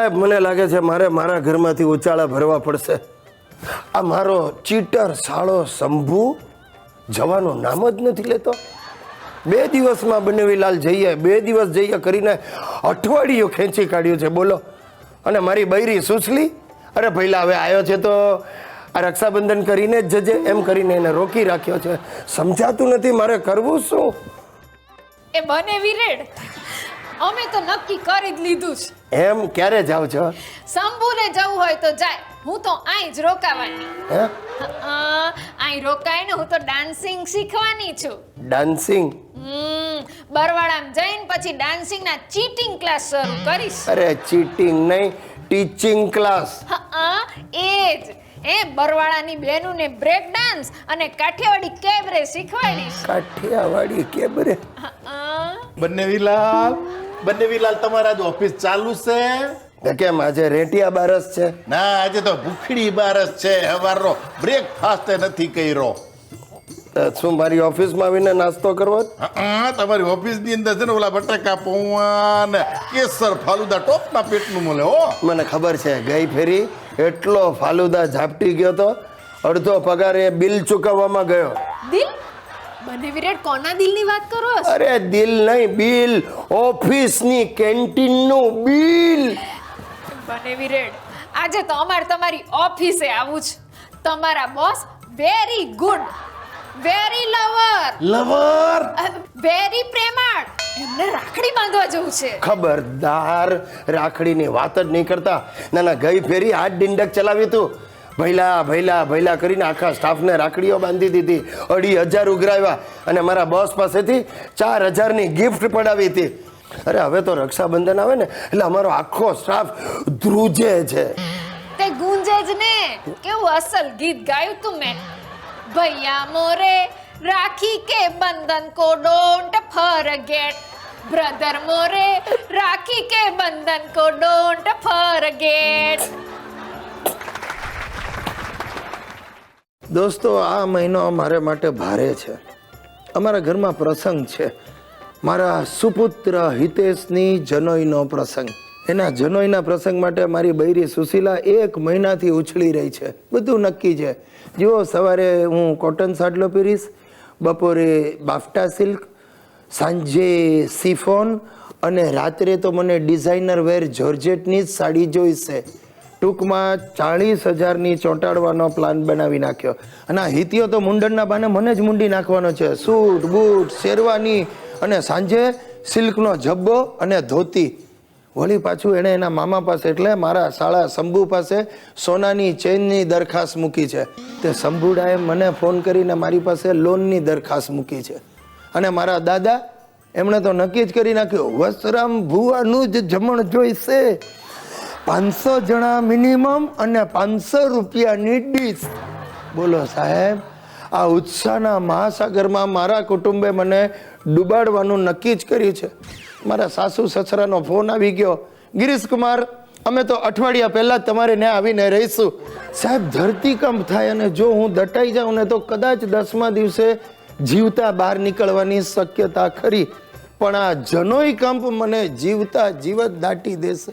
સાહેબ મને લાગે છે મારે મારા ઘરમાંથી ઉચાળા ભરવા પડશે. આ મારો ચીટર સાળો શંભુ જવાનું નામ જ નથી લેતો. 2 દિવસમાં બનેવીલાલ જઈએ 2 દિવસ જઈએ કરીને અઠવાડિયું ખેંચી કાઢ્યું છે બોલો. અને મારી બૈરી સુસલી અરે પહેલા હવે આવ્યો છે તો આ રક્ષાબંધન કરીને જ જજે એમ કરીને એને રોકી રાખ્યો છે. સમજાતું નથી મારે કરવું શું. એ બને વિરેડ અમે તો નક્કી કરી જ લીધું છે. એમ ક્યારે જાવ છો? શંભુને જવું હોય તો જાય, હું તો અહીં જ રોકાવાની. હે અહીં રોકાઈને હું તો ડાન્સિંગ શીખવાની છું. ડાન્સિંગ? બરવાળામાં જઈને પછી ડાન્સિંગના ચીટિંગ ક્લાસ શરૂ કરીશ. અરે ચીટિંગ નહીં, ટીચિંગ ક્લાસ. એ જ એ બરવાળાની બહેનોને બ્રેક ડાન્સ અને કાઠિયાવાડી કેબરે શીખવાડીશ. કાઠિયાવાડી કેબરે? બંનેવીલાલ તમારા આજ ઓફિસ ચાલુ છે કેમ આજે રેટિયા બારસ છે? ના, આજે તો ભૂખડી બારસ છે. હવારનો બ્રેકફાસ્ટ નથી કર્યો. શું મારી ઓફિસમાં આવીને નાસ્તો કરવો? તમારી ઓફિસ ની અંદર છે ને ઓલા બટાકા પૌવા ને કેસર ફાલુદા ટોપના પેટનું મળે હો. મને ખબર છે, ગઈ ફેરી એટલો ફાલુદા ઝાપટી ગયો તો અડધો પગાર એ બિલ ચૂકવવામાં ગયો. દિલ? બને વિરેડ કોના દિલની વાત કરો? અરે દિલ નહીં, બિલ. ઓફિસની કેન્ટીનનું બિલ. બને વિરેડ આજે તો અમારે તમારી ઓફિસે આવું છે. તમારા boss very good, very lover very પ્રેમાળ. એમને રાખડી બાંધવા જવું છે. ખબરદાર, રાખડીની વાત જ નહીં કરતા. ના ના, ગઈ ફેરી હાથ ડિંડક ચલાવ્યું હતું. ભૈલા કરીને આખા સ્ટાફને રાખડીઓ બાંધી દીધી. 2,500 ઉઘરાવ્યા અને મારા બોસ પાસેથી 4,000ની ગિફ્ટ પડાવી હતી. અરે હવે તો રક્ષાબંધન આવે ને એટલે અમારો આખો સ્ટાફ ધ્રુજે છે. તે ગુંજે જ ને, કેવું અસલ ગીત ગાયું તું મેં. ભૈયા મોરે રાખી કે બંધન કો ડોન્ટ ફરગેટ, બ્રધર મોરે રાખી કે બંધન કો ડોન્ટ ફરગેટ. દોસ્તો, આ મહિનો મારે માટે ભારે છે. અમારા ઘરમાં પ્રસંગ છે. મારા સુપુત્ર હિતેશની જનોઈનો પ્રસંગ. એના જનોઈના પ્રસંગ માટે મારી બૈરી સુશીલા 1 મહિનાથી ઉછળી રહી છે. બધું નક્કી છે. જુઓ, સવારે હું કોટન સાડલો પહેરીશ, બપોરે બાફટા સિલ્ક, સાંજે સિફોન અને રાત્રે તો મને ડિઝાઇનર વેર જોર્જેટની જ સાડી જોઈશે. ટૂંકમાં 40,000ની ચોંટાડવાનો પ્લાન બનાવી નાખ્યો. અને આ હિતિયો તો મુંડનના બાને મને જ મુંડી નાખવાનો છે. સૂટ બૂટ શેરવાની અને સાંજે સિલ્કનો જબ્બો અને ધોતી. વળી પાછું એણે એના મામા પાસે એટલે મારા શાળા શંભુ પાસે સોનાની ચેનની દરખાસ્ત મૂકી છે. તે શંભુડાએ મને ફોન કરીને મારી પાસે લોનની દરખાસ્ત મૂકી છે. અને મારા દાદા એમણે તો નક્કી જ કરી નાખ્યું, વસરામ ભુવાનું જ જમણ જોઈશે. 500 જણા મિનિમમ અને 500 રૂપિયાની ડીશ. બોલો સાહેબ, આ ઉત્સાહના મહાસાગરમાં મારા કુટુંબે મને ડૂબાડવાનું નક્કી જ કર્યું છે. મારા સાસુ સસરાનો ફોન આવી ગયો, ગિરીશકુમાર, અમે તો અઠવાડિયા પહેલા જ તમારે ત્યાં આવીને રહીશું. સાહેબ, ધરતીકંપ થાય અને જો હું દટાઈ જાઉં ને તો કદાચ 10મા દિવસે જીવતા બહાર નીકળવાની શક્યતા ખરી. પણ આ જનોઈ કંપ મને જીવતા જીવત દાટી દેશે.